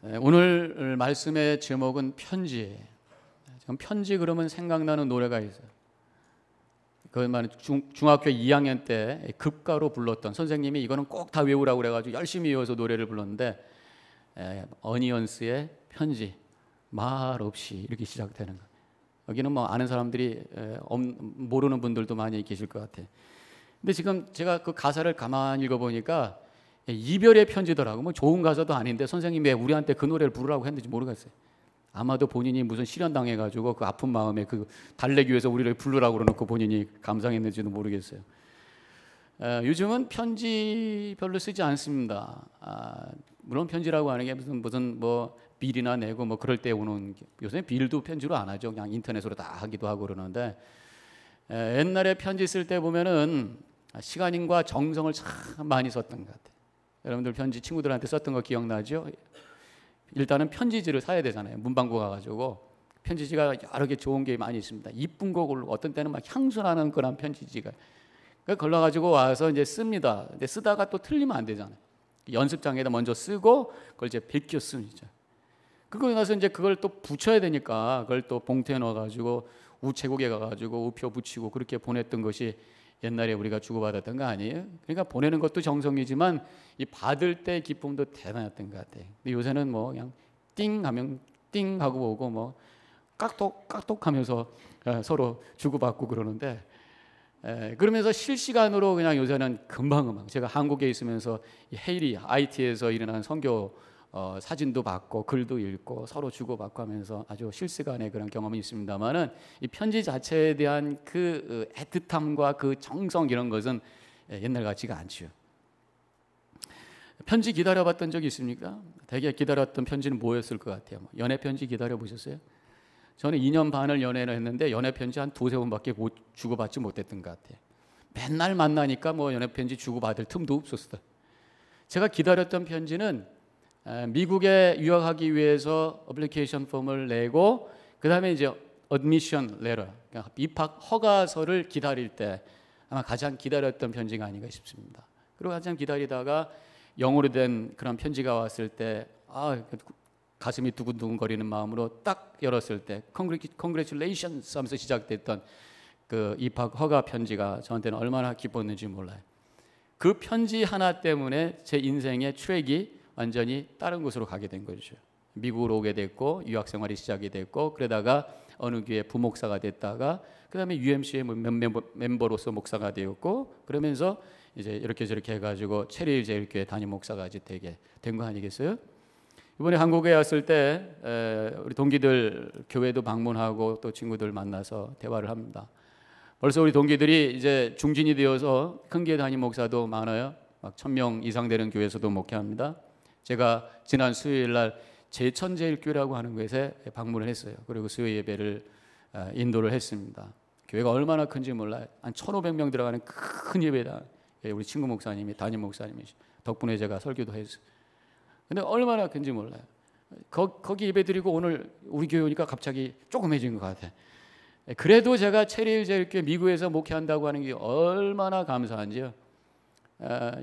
오늘 말씀의 제목은 편지예요. 지금 편지 그러면 생각나는 노래가 있어요. 그만 중학교 2학년 때 급가로 불렀던 선생님이 이거는 꼭 다 외우라고 그래가지고 열심히 외워서 노래를 불렀는데 어니언스의 편지 말 없이 이렇게 시작되는 거예요. 여기는 뭐 아는 사람들이 모르는 분들도 많이 계실 것 같아요. 근데 지금 제가 그 가사를 가만히 읽어보니까 이별의 편지더라고. 뭐 좋은 가사도 아닌데 선생님이 왜 우리한테 그 노래를 부르라고 했는지 모르겠어요. 아마도 본인이 무슨 실현 당해가지고 그 아픈 마음에 그 달래기 위해서 우리를 부르라고 그러놓고 본인이 감상했는지도 모르겠어요. 요즘은 편지 별로 쓰지 않습니다. 물론 편지라고 하는 게 무슨 뭐 빌이나 내고 뭐 그럴 때 오는, 요새 빌도 편지로 안 하죠. 그냥 인터넷으로 다 하기도 하고 그러는데, 옛날에 편지 쓸 때 보면은 시간과 정성을 참 많이 썼던 것 같아요. 여러분들 편지 친구들한테 썼던 거 기억나죠? 일단은 편지지를 사야 되잖아요. 문방구 가가지고 편지지가 여러 개 좋은 게 많이 있습니다. 이쁜 거 고르고 어떤 때는 막 향수 나는 그런 편지지가 걸러가지고 와서 이제 씁니다. 근데 쓰다가 또 틀리면 안 되잖아요. 연습장에다 먼저 쓰고 그걸 이제 베껴 쓰죠. 그거 나서 이제 그걸 또 붙여야 되니까 그걸 또 봉투에 넣어가지고 우체국에 가가지고 우표 붙이고 그렇게 보냈던 것이 옛날에 우리가 주고받았던 거 아니에요? 그러니까 보내는 것도 정성이지만 이 받을 때 기쁨도 대단했던 것 같아요. 근데 요새는 뭐 그냥 띵 하면 띵 하고 오고 뭐 깍톡 깍톡 하면서 서로 주고받고 그러는데, 그러면서 실시간으로 그냥 요새는 금방 제가 한국에 있으면서 헤일이 IT에서 일어난 선교 사진도 받고 글도 읽고 서로 주고받고 하면서 아주 실시간의 그런 경험이 있습니다만은 이 편지 자체에 대한 그 애틋함과 그 정성 이런 것은 옛날 같지가 않죠. 편지 기다려봤던 적이 있습니까? 되게 기다렸던 편지는 뭐였을 것 같아요? 연애 편지 기다려 보셨어요? 저는 2년 반을 연애를 했는데 연애 편지 한 두세 번밖에 주고받지 못했던 것 같아요. 맨날 만나니까 뭐 연애 편지 주고받을 틈도 없었어요. 제가 기다렸던 편지는 미국에 유학하기 위해서 어플리케이션 폼을 내고 그 다음에 이제 admission letter, 그러니까 입학 허가서를 기다릴 때 아마 가장 기다렸던 편지가 아닌가 싶습니다. 그리고 한참 기다리다가 영어로 된 그런 편지가 왔을 때 가슴이 두근두근거리는 마음으로 딱 열었을 때 Congratulations 하면서 시작됐던 그 입학 허가 편지가 저한테는 얼마나 기뻤는지 몰라요. 그 편지 하나 때문에 제 인생의 트랙이 완전히 다른 곳으로 가게 된 거죠. 미국으로 오게 됐고 유학 생활이 시작이 됐고 그러다가 어느 교회 부목사가 됐다가 그 다음에 UMC의 멤버로서 목사가 되었고 그러면서 이제 이렇게 저렇게 해가지고 체리제일교회 담임 목사가 되게 된 거 아니겠어요? 이번에 한국에 왔을 때 우리 동기들 교회도 방문하고 또 친구들 만나서 대화를 합니다. 벌써 우리 동기들이 이제 중진이 되어서 큰 교회 담임 목사도 많아요. 막 1000명 이상 되는 교회에서도 목회합니다. 제가 지난 수요일 날 제천제일교회라고 하는 곳에 방문을 했어요. 그리고 수요 예배를 인도를 했습니다. 교회가 얼마나 큰지 몰라요. 한 1500명 들어가는 큰 예배당. 우리 친구 목사님이 담임 목사님이 덕분에 제가 설교도 했어요. 근데 얼마나 큰지 몰라요. 거기 예배드리고 오늘 우리 교회 오니까 갑자기 조그매진 것 같아요. 그래도 제가 체리제일교회 미국에서 목회한다고 하는 게 얼마나 감사한지요.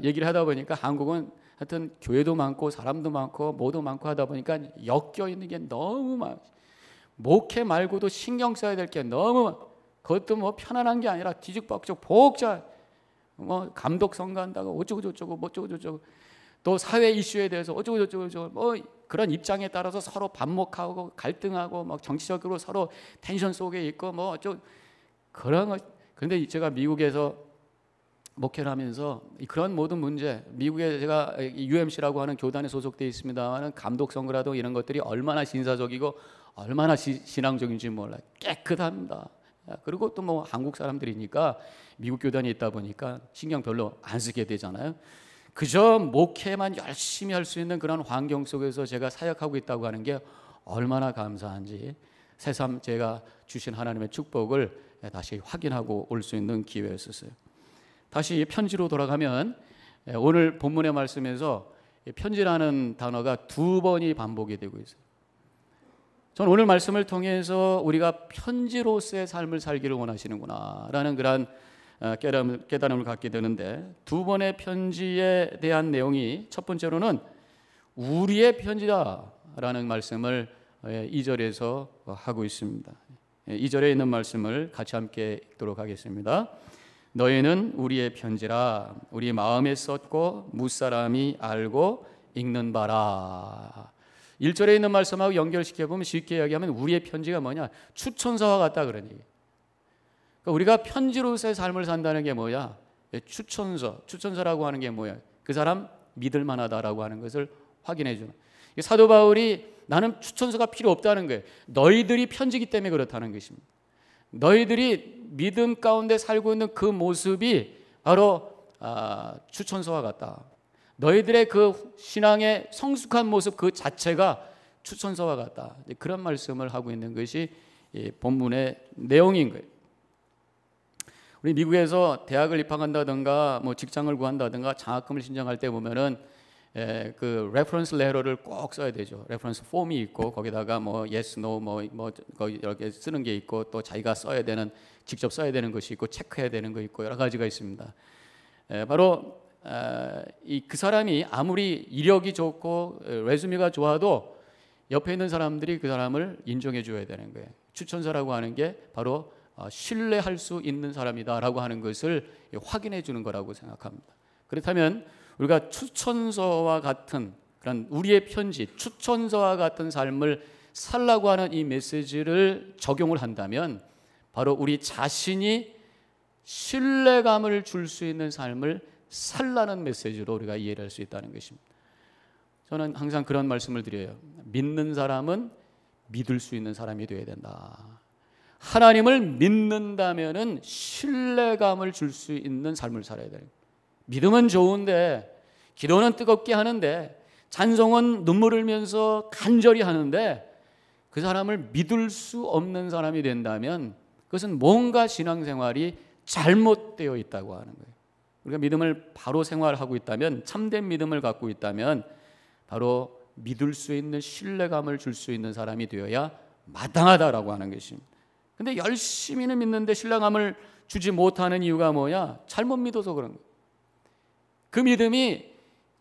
얘기를 하다 보니까 한국은 하여튼 교회도 많고 사람도 많고 뭐도 많고 하다 보니까 엮여 있는 게 너무 많아. 목회 말고도 신경 써야 될 게 너무 많아. 그것도 뭐 편안한 게 아니라 뒤죽박죽 복잡. 뭐 감독 선거한다고 어쩌고 저쩌고 뭐 어쩌고 저쩌고 또 사회 이슈에 대해서 어쩌고 저쩌고 뭐 그런 입장에 따라서 서로 반목하고 갈등하고 막 정치적으로 서로 텐션 속에 있고 뭐 어쩌고 그런 거. 그런데 제가 미국에서 목회를 하면서 그런 모든 문제, 미국에 제가 UMC라고 하는 교단에 소속되어 있습니다만 감독 선거라도 이런 것들이 얼마나 신사적이고 얼마나 신앙적인지 몰라요. 깨끗합니다. 그리고 또 뭐 한국 사람들이니까 미국 교단에 있다 보니까 신경 별로 안 쓰게 되잖아요. 그저 목회만 열심히 할 수 있는 그런 환경 속에서 제가 사역하고 있다고 하는 게 얼마나 감사한지 새삼 제가 주신 하나님의 축복을 다시 확인하고 올 수 있는 기회였었어요. 다시 편지로 돌아가면 오늘 본문의 말씀에서 편지라는 단어가 2번이 반복이 되고 있어요. 저는 오늘 말씀을 통해서 우리가 편지로서의 삶을 살기를 원하시는구나 라는 그런 깨달음을 갖게 되는데, 2번의 편지에 대한 내용이 첫 번째로는 우리의 편지다 라는 말씀을 2절에서 하고 있습니다. 2절에 있는 말씀을 같이 함께 읽도록 하겠습니다. 너희는 우리의 편지라 우리 마음에 썼고 무사람이 알고 읽는 바라. 1절에 있는 말씀하고 연결시켜보면 쉽게 이야기하면 우리의 편지가 뭐냐? 추천서와 같다 그런 얘기예요. 그러니까 우리가 편지로서의 삶을 산다는 게 뭐야? 추천서라고 하는 게 뭐야? 그 사람 믿을 만하다라고 하는 것을 확인해 주는. 사도 바울이 나는 추천서가 필요 없다는 거예요. 너희들이 편지기 때문에 그렇다는 것입니다. 너희들이 믿음 가운데 살고 있는 그 모습이 바로 추천서와 같다. 너희들의 그 신앙의 성숙한 모습 그 자체가 추천서와 같다. 그런 말씀을 하고 있는 것이 본문의 내용인 거예요. 우리 미국에서 대학을 입학한다든가 뭐 직장을 구한다든가 장학금을 신청할 때 보면은 그 레퍼런스 레터를 꼭 써야 되죠. 레퍼런스 폼이 있고 거기다가 뭐 yes, no 뭐 이렇게 쓰는 게 있고 또 자기가 써야 되는 직접 써야 되는 것이 있고 체크해야 되는 거 있고 여러 가지가 있습니다. 바로 그 사람이 아무리 이력이 좋고 레주메가 좋아도 옆에 있는 사람들이 그 사람을 인정해 줘야 되는 거예요. 추천서라고 하는 게 바로 신뢰할 수 있는 사람이다라고 하는 것을 확인해 주는 거라고 생각합니다. 그렇다면 우리가 추천서와 같은 그런 우리의 편지, 추천서와 같은 삶을 살라고 하는 이 메시지를 적용을 한다면 바로 우리 자신이 신뢰감을 줄 수 있는 삶을 살라는 메시지로 우리가 이해를 할 수 있다는 것입니다. 저는 항상 그런 말씀을 드려요. 믿는 사람은 믿을 수 있는 사람이 되어야 된다. 하나님을 믿는다면은 신뢰감을 줄 수 있는 삶을 살아야 돼요. 믿음은 좋은데, 기도는 뜨겁게 하는데, 찬송은 눈물 흘면서 간절히 하는데 그 사람을 믿을 수 없는 사람이 된다면 그것은 뭔가 신앙생활이 잘못되어 있다고 하는 거예요. 우리가 믿음을 바로 생활하고 있다면, 참된 믿음을 갖고 있다면 바로 믿을 수 있는 신뢰감을 줄 수 있는 사람이 되어야 마땅하다라고 하는 것입니다. 근데 열심히는 믿는데 신뢰감을 주지 못하는 이유가 뭐냐? 잘못 믿어서 그런 거예요. 그 믿음이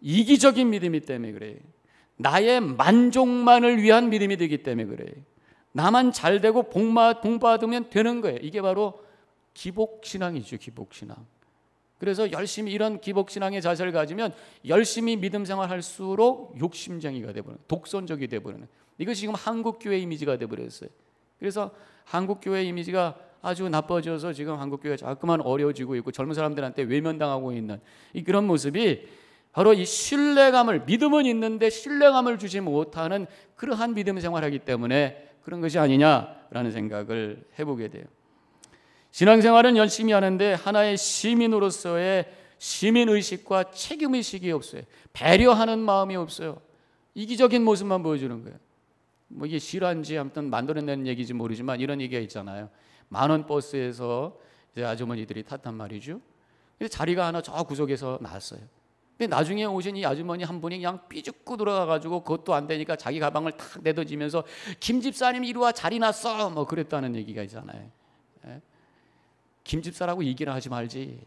이기적인 믿음이 때문에 그래요. 나의 만족만을 위한 믿음이 되기 때문에 그래요. 나만 잘 되고 복 받으면 되는 거예요. 이게 바로 기복신앙이죠. 기복신앙. 그래서 열심히 이런 기복신앙의 자세를 가지면 열심히 믿음 생활할수록 욕심쟁이가 되버리는, 독선적이 되버리는, 이것이 지금 한국교회 이미지가 되버렸어요. 그래서 한국교회 이미지가 아주 나빠져서 지금 한국교회가 자꾸만 어려워지고 있고 젊은 사람들한테 외면당하고 있는 그런 모습이 바로 이 신뢰감을, 믿음은 있는데 신뢰감을 주지 못하는 그러한 믿음 생활하기 때문에 그런 것이 아니냐라는 생각을 해보게 돼요. 신앙생활은 열심히 하는데 하나의 시민으로서의 시민의식과 책임의식이 없어요. 배려하는 마음이 없어요. 이기적인 모습만 보여주는 거예요. 뭐 이게 실화인지 아무튼 만들어낸 얘기인지 모르지만 이런 얘기가 있잖아요. 만원 버스에서 이제 아주머니들이 탔단 말이죠. 근데 자리가 하나 저 구석에서 나왔어요. 근데 나중에 오신 이 아주머니 한 분이 그냥 삐죽고 들어가가지고 그것도 안 되니까 자기 가방을 탁 내던지면서 김 집사님 이리 와, 자리 났어 뭐 그랬다는 얘기가 있잖아요. 김 집사라고 얘기를 하지 말지.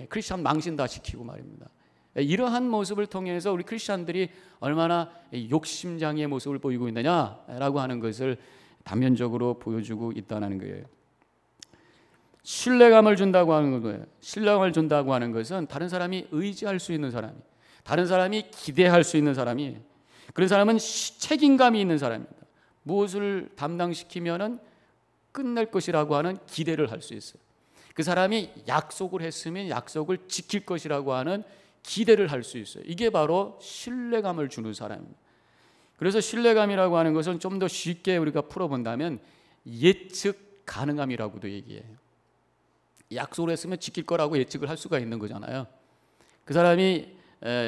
크리스천 망신 다 시키고 말입니다. 이러한 모습을 통해서 우리 크리스천들이 얼마나 욕심장애의 모습을 보이고 있느냐라고 하는 것을 단면적으로 보여주고 있다는 거예요. 신뢰감을 준다고 하는 거예요. 신뢰감을 준다고 하는 것은 다른 사람이 의지할 수 있는 사람이, 다른 사람이 기대할 수 있는 사람이, 그런 사람은 책임감이 있는 사람입니다. 무엇을 담당시키면은 끝낼 것이라고 하는 기대를 할 수 있어요. 그 사람이 약속을 했으면 약속을 지킬 것이라고 하는 기대를 할 수 있어요. 이게 바로 신뢰감을 주는 사람입니다. 그래서 신뢰감이라고 하는 것은 좀 더 쉽게 우리가 풀어본다면 예측 가능함이라고도 얘기해요. 약속을 했으면 지킬 거라고 예측을 할 수가 있는 거잖아요. 그 사람이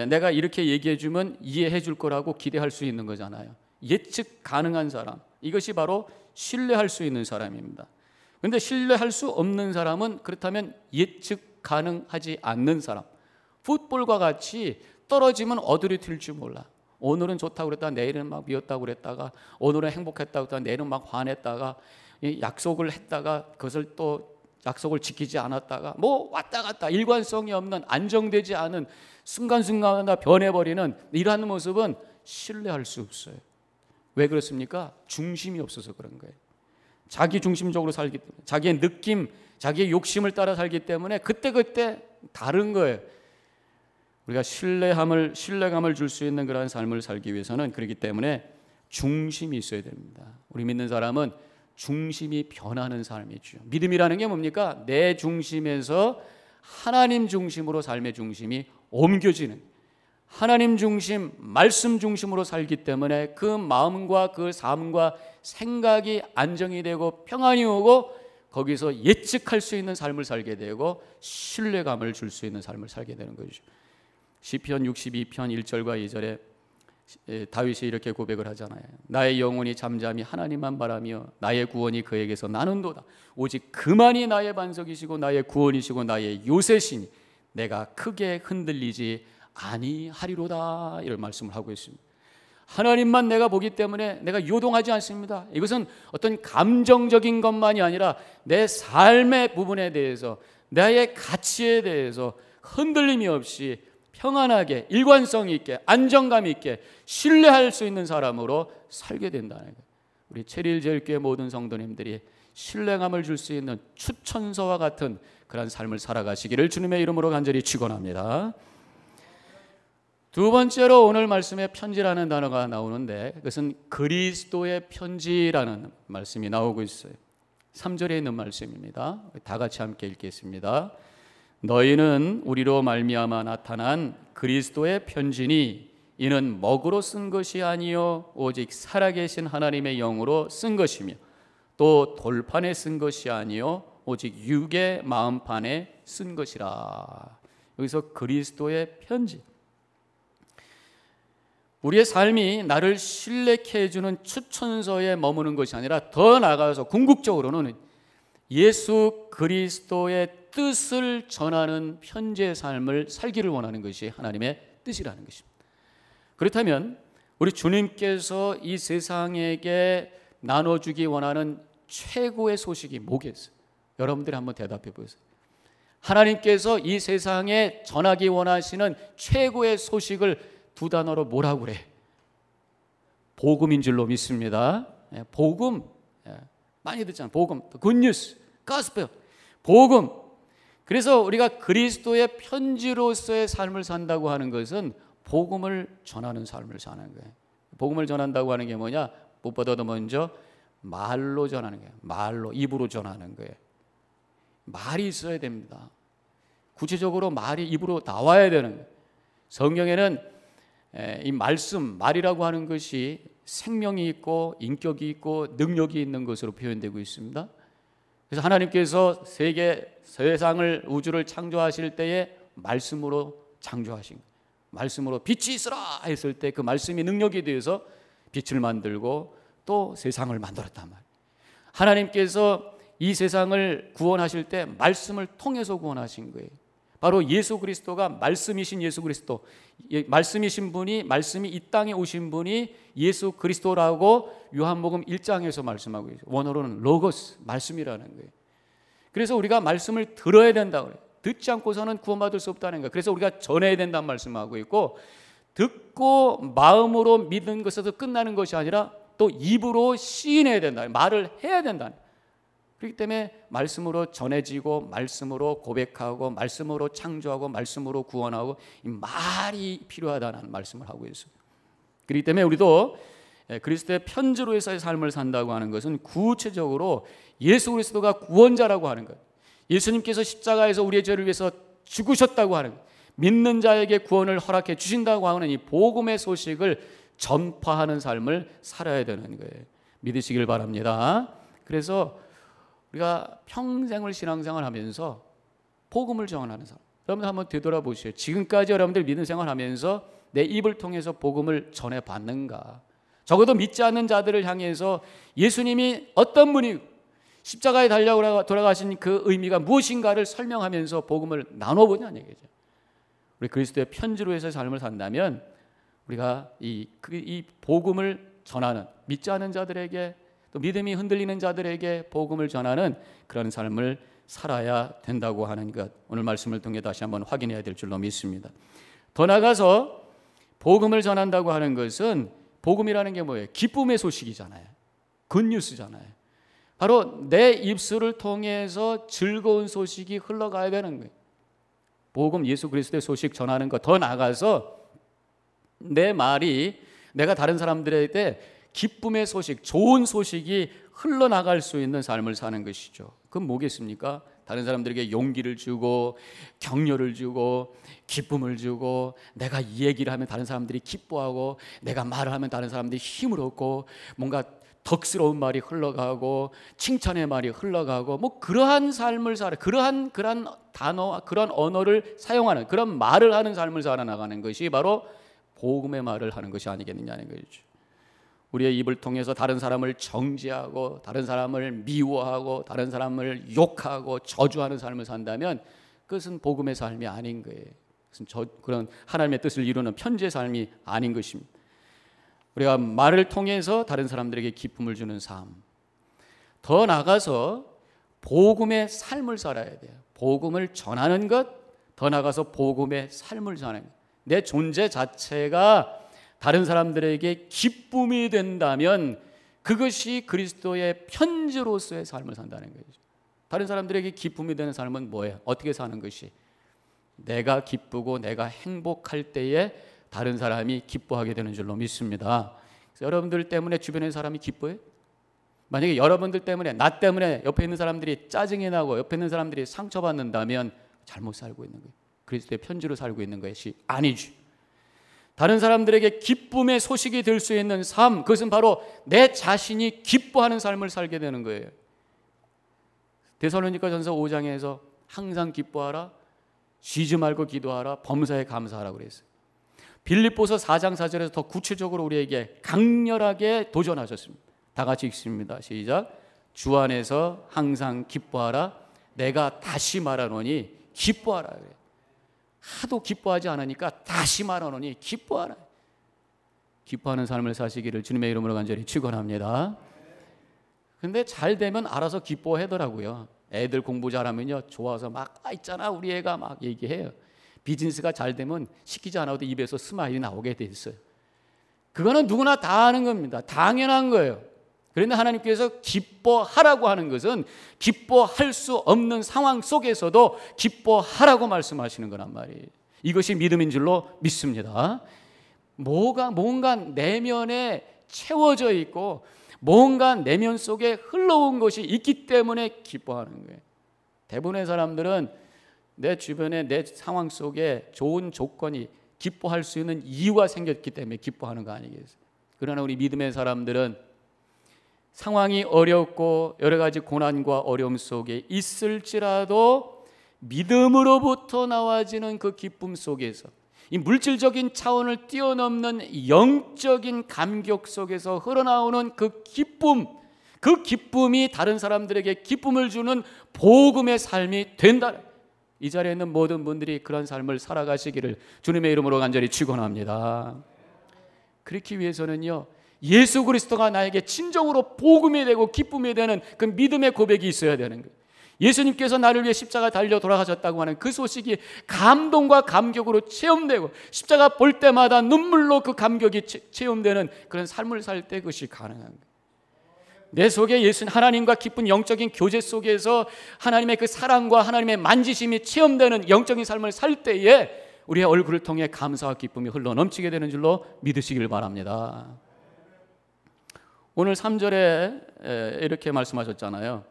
내가 이렇게 얘기해 주면 이해해 줄 거라고 기대할 수 있는 거잖아요. 예측 가능한 사람, 이것이 바로 신뢰할 수 있는 사람입니다. 그런데 신뢰할 수 없는 사람은 그렇다면 예측 가능하지 않는 사람, 풋볼과 같이 떨어지면 어디로 튈지 몰라. 오늘은 좋다고 그랬다가 내일은 막 미웠다고 그랬다가, 오늘은 행복했다고 했다가 내일은 막 화냈다가, 약속을 했다가 그것을 또 약속을 지키지 않았다가 뭐 왔다 갔다 일관성이 없는, 안정되지 않은, 순간순간마다 변해버리는 이러한 모습은 신뢰할 수 없어요. 왜 그렇습니까? 중심이 없어서 그런 거예요. 자기 중심적으로 살기 때문에, 자기의 느낌, 자기의 욕심을 따라 살기 때문에 그때그때 다른 거예요. 우리가 신뢰감을 줄 수 있는 그러한 삶을 살기 위해서는 그렇기 때문에 중심이 있어야 됩니다. 우리 믿는 사람은 중심이 변하는 삶이죠. 믿음이라는 게 뭡니까? 내 중심에서 하나님 중심으로 삶의 중심이 옮겨지는, 하나님 중심, 말씀 중심으로 살기 때문에 그 마음과 그 삶과 생각이 안정이 되고 평안이 오고 거기서 예측할 수 있는 삶을 살게 되고 신뢰감을 줄 수 있는 삶을 살게 되는 거죠. 시편 62편 1절과 2절에 다윗이 이렇게 고백을 하잖아요. 나의 영혼이 잠잠히 하나님만 바라며 나의 구원이 그에게서 나는도다. 오직 그만이 나의 반석이시고 나의 구원이시고 나의 요새시니 내가 크게 흔들리지 아니하리로다. 이런 말씀을 하고 있습니다. 하나님만 내가 보기 때문에 내가 요동하지 않습니다. 이것은 어떤 감정적인 것만이 아니라 내 삶의 부분에 대해서, 나의 가치에 대해서 흔들림이 없이 평안하게, 일관성 있게, 안정감 있게 신뢰할 수 있는 사람으로 살게 된다는 거예요. 우리 체리일제일교회 모든 성도님들이 신뢰감을 줄 수 있는 추천서와 같은 그런 삶을 살아가시기를 주님의 이름으로 간절히 축원합니다. 두 번째로 오늘 말씀에 편지라는 단어가 나오는데 그것은 그리스도의 편지라는 말씀이 나오고 있어요. 3절에 있는 말씀입니다. 다 같이 함께 읽겠습니다. 너희는 우리로 말미암아 나타난 그리스도의 편지니 이는 먹으로 쓴 것이 아니요 오직 살아계신 하나님의 영으로 쓴 것이며 또 돌판에 쓴 것이 아니요 오직 육의 마음판에 쓴 것이라. 여기서 그리스도의 편지, 우리의 삶이 나를 신뢰케 해주는 추천서에 머무는 것이 아니라 더 나아가서 궁극적으로는 예수 그리스도의 뜻을 전하는 편지의 삶을 살기를 원하는 것이 하나님의 뜻이라는 것입니다. 그렇다면 우리 주님께서 이 세상에게 나눠주기 원하는 최고의 소식이 뭐겠어요? 여러분들이 한번 대답해 보세요. 하나님께서 이 세상에 전하기 원하시는 최고의 소식을 두 단어로 뭐라고 그래? 복음인 줄로 믿습니다. 복음, 많이 듣잖아요. 복음, 굿뉴스, 가스펠, 복음. 그래서 우리가 그리스도의 편지로서의 삶을 산다고 하는 것은 복음을 전하는 삶을 사는 거예요. 복음을 전한다고 하는 게 뭐냐? 무엇보다도 먼저 말로 전하는 거예요. 말로, 입으로 전하는 거예요. 말이 있어야 됩니다. 구체적으로 말이 입으로 나와야 되는 거예요. 성경에는 이 말씀, 말이라고 하는 것이 생명이 있고 인격이 있고 능력이 있는 것으로 표현되고 있습니다. 그래서 하나님께서 세상을, 우주를 창조하실 때에 말씀으로 창조하신 거예요. 말씀으로 빛이 있으라 했을 때 그 말씀이 능력이 되어서 빛을 만들고 또 세상을 만들었단 말이에요. 하나님께서 이 세상을 구원하실 때 말씀을 통해서 구원하신 거예요. 바로 예수 그리스도가 말씀이신 예수 그리스도, 말씀이신 분이, 말씀이 이 땅에 오신 분이 예수 그리스도라고 요한복음 1장에서 말씀하고 있어요. 원어로는 로고스, 말씀이라는 거예요. 그래서 우리가 말씀을 들어야 된다고 그래요. 듣지 않고서는 구원받을 수 없다는 거예요. 그래서 우리가 전해야 된다는 말씀하고 있고, 듣고 마음으로 믿는 것에서 끝나는 것이 아니라 또 입으로 시인해야 된다, 말을 해야 된다. 그렇기 때문에 말씀으로 전해지고 말씀으로 고백하고 말씀으로 창조하고 말씀으로 구원하고 이 말이 필요하다는 말씀을 하고 있어요. 그렇기 때문에 우리도 그리스도의 편지로서의 삶을 산다고 하는 것은 구체적으로 예수 그리스도가 구원자라고 하는 것, 예수님께서 십자가에서 우리의 죄를 위해서 죽으셨다고 하는 것, 믿는 자에게 구원을 허락해 주신다고 하는 이 복음의 소식을 전파하는 삶을 살아야 되는 거예요. 믿으시길 바랍니다. 그래서 우리가 평생을 신앙생활 하면서 복음을 전하는 사람, 여러분들 한번 되돌아보시죠. 지금까지 여러분들 믿음 생활하면서 내 입을 통해서 복음을 전해봤는가? 적어도 믿지 않는 자들을 향해서 예수님이 어떤 분이 십자가에 달려 돌아가신 그 의미가 무엇인가를 설명하면서 복음을 나눠보냐는 얘기죠. 우리 그리스도의 편지로 해서 삶을 산다면 우리가 이 복음을 전하는, 믿지 않는 자들에게 또 믿음이 흔들리는 자들에게 복음을 전하는 그런 삶을 살아야 된다고 하는 것, 오늘 말씀을 통해 다시 한번 확인해야 될 줄로 믿습니다. 더 나아가서 복음을 전한다고 하는 것은, 복음이라는 게 뭐예요? 기쁨의 소식이잖아요. 굿뉴스잖아요. 바로 내 입술을 통해서 즐거운 소식이 흘러가야 되는 거예요. 복음, 예수 그리스도의 소식 전하는 것, 더 나아가서 내 말이, 내가 다른 사람들에게 기쁨의 소식, 좋은 소식이 흘러나갈 수 있는 삶을 사는 것이죠. 그건 뭐겠습니까? 다른 사람들에게 용기를 주고 격려를 주고 기쁨을 주고, 내가 이 얘기를 하면 다른 사람들이 기뻐하고, 내가 말을 하면 다른 사람들이 힘을 얻고, 뭔가 덕스러운 말이 흘러가고 칭찬의 말이 흘러가고, 뭐 그러한 삶을 살아, 그러한 단어와 그러한 언어를 사용하는, 그런 말을 하는 삶을 살아나가는 것이 바로 복음의 말을 하는 것이 아니겠느냐는 거죠. 우리의 입을 통해서 다른 사람을 정죄하고 다른 사람을 미워하고 다른 사람을 욕하고 저주하는 삶을 산다면 그것은 복음의 삶이 아닌 거예요. 그것은 그런 하나님의 뜻을 이루는 편지의 삶이 아닌 것입니다. 우리가 말을 통해서 다른 사람들에게 기쁨을 주는 삶, 더 나아가서 복음의 삶을 살아야 돼요. 복음을 전하는 것, 더 나아가서 복음의 삶을 사는 것. 내 존재 자체가 다른 사람들에게 기쁨이 된다면 그것이 그리스도의 편지로서의 삶을 산다는 거죠. 다른 사람들에게 기쁨이 되는 삶은 뭐예요? 어떻게 사는 것이? 내가 기쁘고 내가 행복할 때에 다른 사람이 기뻐하게 되는 줄로 믿습니다. 그래서 여러분들 때문에 주변의 사람이 기뻐해요? 만약에 여러분들 때문에, 나 때문에 옆에 있는 사람들이 짜증이 나고 옆에 있는 사람들이 상처받는다면 잘못 살고 있는 거예요. 그리스도의 편지로 살고 있는 것이 아니죠. 다른 사람들에게 기쁨의 소식이 될 수 있는 삶, 그것은 바로 내 자신이 기뻐하는 삶을 살게 되는 거예요. 데살로니가전서 5장에서 항상 기뻐하라, 쉬지 말고 기도하라, 범사에 감사하라 그랬어요. 빌립보서 4장 4절에서 더 구체적으로 우리에게 강렬하게 도전하셨습니다. 다 같이 읽습니다. 시작. 주 안에서 항상 기뻐하라. 내가 다시 말하노니 기뻐하라. 그래요. 하도 기뻐하지 않으니까 다시 말하노니 기뻐하라. 기뻐하는 삶을 사시기를 주님의 이름으로 간절히 축원합니다. 근데 잘 되면 알아서 기뻐하더라고요. 애들 공부 잘하면요, 좋아서 막 있잖아 우리 애가 막 얘기해요. 비즈니스가 잘 되면 시키지 않아도 입에서 스마일이 나오게 돼 있어요. 그거는 누구나 다 하는 겁니다. 당연한 거예요. 그런데 하나님께서 기뻐하라고 하는 것은 기뻐할 수 없는 상황 속에서도 기뻐하라고 말씀하시는 거란 말이에요. 이것이 믿음인 줄로 믿습니다. 뭔가 내면에 채워져 있고 뭔가 내면 속에 흘러온 것이 있기 때문에 기뻐하는 거예요. 대부분의 사람들은 내 주변에 내 상황 속에 좋은 조건이, 기뻐할 수 있는 이유가 생겼기 때문에 기뻐하는 거 아니겠어요? 그러나 우리 믿음의 사람들은 상황이 어렵고 여러 가지 고난과 어려움 속에 있을지라도 믿음으로부터 나와지는 그 기쁨 속에서, 이 물질적인 차원을 뛰어넘는 영적인 감격 속에서 흘러나오는 그 기쁨, 그 기쁨이 다른 사람들에게 기쁨을 주는 복음의 삶이 된다. 이 자리에 있는 모든 분들이 그런 삶을 살아가시기를 주님의 이름으로 간절히 축원합니다. 그렇기 위해서는요, 예수 그리스도가 나에게 진정으로 복음이 되고 기쁨이 되는 그 믿음의 고백이 있어야 되는 거예요. 예수님께서 나를 위해 십자가 달려 돌아가셨다고 하는 그 소식이 감동과 감격으로 체험되고, 십자가 볼 때마다 눈물로 그 감격이 체험되는 그런 삶을 살 때 그것이 가능한 거예요. 내 속에 하나님과 깊은 영적인 교제 속에서 하나님의 그 사랑과 하나님의 만지심이 체험되는 영적인 삶을 살 때에 우리의 얼굴을 통해 감사와 기쁨이 흘러 넘치게 되는 줄로 믿으시길 바랍니다. 오늘 3절에 이렇게 말씀하셨잖아요.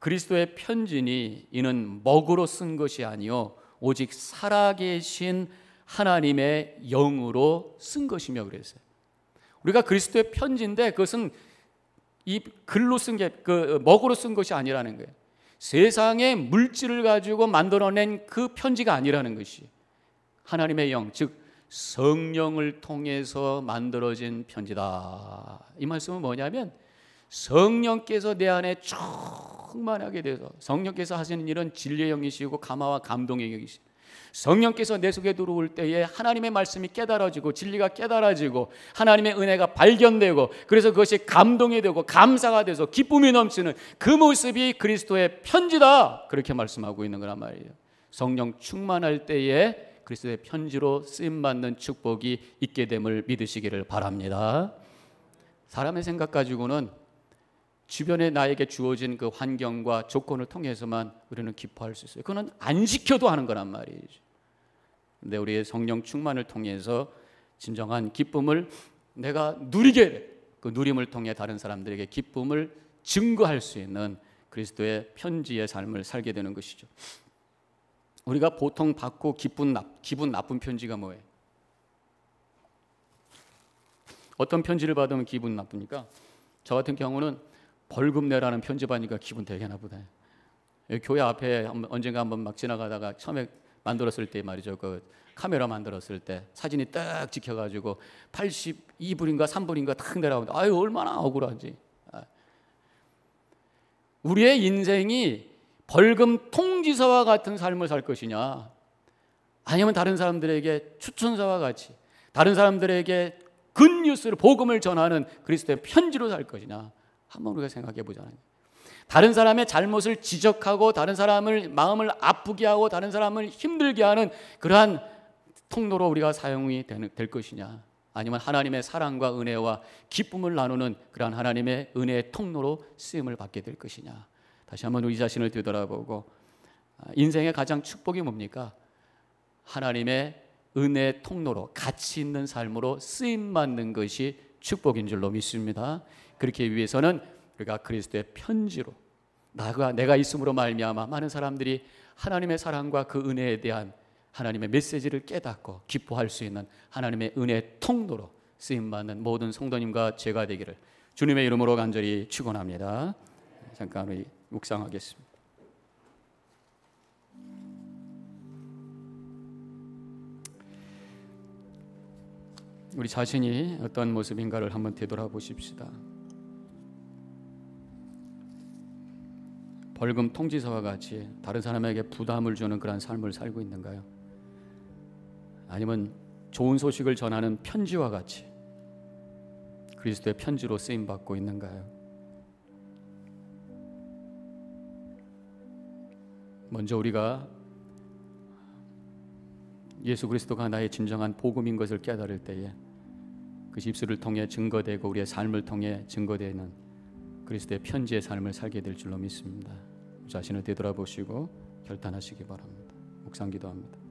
그리스도의 편지니 이는 먹으로 쓴 것이 아니요 오직 살아계신 하나님의 영으로 쓴 것이며 그랬어요. 우리가 그리스도의 편지인데 그것은 이 글로 쓴 게, 그 먹으로 쓴 것이 아니라는 거예요. 세상의 물질을 가지고 만들어낸 그 편지가 아니라는 것이 하나님의 영, 즉 성령을 통해서 만들어진 편지다. 이 말씀은 뭐냐면 성령께서 내 안에 충만하게 돼서, 성령께서 하시는 일은 진리의 영이시고 감화와 감동의 영이시고, 성령께서 내 속에 들어올 때에 하나님의 말씀이 깨달아지고 진리가 깨달아지고 하나님의 은혜가 발견되고, 그래서 그것이 감동이 되고 감사가 돼서 기쁨이 넘치는 그 모습이 그리스도의 편지다, 그렇게 말씀하고 있는 거란 말이에요. 성령 충만할 때에 그리스도의 편지로 쓰임받는 축복이 있게 됨을 믿으시기를 바랍니다. 사람의 생각 가지고는 주변에 나에게 주어진 그 환경과 조건을 통해서만 우리는 기뻐할 수 있어요. 그거는 안 지켜도 하는 거란 말이죠. 근데 우리의 성령 충만을 통해서 진정한 기쁨을 내가 누리게 돼. 그 누림을 통해 다른 사람들에게 기쁨을 증거할 수 있는 그리스도의 편지의 삶을 살게 되는 것이죠. 우리가 보통 받고 기분 나쁜 편지가 뭐예요? 어떤 편지를 받으면 기분 나쁩니까? 저 같은 경우는 벌금 내라는 편지 받으니까 기분 되게 나쁘다. 교회 앞에 언젠가 한번 막 지나가다가 처음에 만들었을 때 말이죠. 그 카메라 만들었을 때 사진이 딱 찍혀가지고 82불인가 3불인가 탁 내라고. 아유 얼마나 억울한지. 우리의 인생이 벌금 통지서와 같은 삶을 살 것이냐, 아니면 다른 사람들에게 추천서와 같이 다른 사람들에게 굿뉴스를 복음을 전하는 그리스도의 편지로 살 것이냐, 한번 우리가 생각해 보잖아요. 다른 사람의 잘못을 지적하고 다른 사람을 마음을 아프게 하고 다른 사람을 힘들게 하는 그러한 통로로 우리가 사용이 될 것이냐, 아니면 하나님의 사랑과 은혜와 기쁨을 나누는 그러한 하나님의 은혜의 통로로 쓰임을 받게 될 것이냐. 다시 한번 우리 자신을 되돌아보고, 인생의 가장 축복이 뭡니까? 하나님의 은혜의 통로로 가치 있는 삶으로 쓰임받는 것이 축복인 줄로 믿습니다. 그렇게 위해서는 우리가 그리스도의 편지로 내가 있음으로 말미암아 많은 사람들이 하나님의 사랑과 그 은혜에 대한 하나님의 메시지를 깨닫고 기뻐할 수 있는 하나님의 은혜의 통로로 쓰임받는 모든 성도님과 제가 되기를 주님의 이름으로 간절히 축원합니다. 잠깐 우리 묵상하겠습니다. 우리 자신이 어떤 모습인가를 한번 되돌아보십시다. 벌금 통지서와 같이 다른 사람에게 부담을 주는 그런 삶을 살고 있는가요? 아니면 좋은 소식을 전하는 편지와 같이 그리스도의 편지로 쓰임받고 있는가요? 먼저 우리가 예수 그리스도가 나의 진정한 복음인 것을 깨달을 때에 그 입술을 통해 증거되고 우리의 삶을 통해 증거되는 그리스도의 편지의 삶을 살게 될 줄로 믿습니다. 자신을 되돌아보시고 결단하시기 바랍니다. 묵상 기도합니다.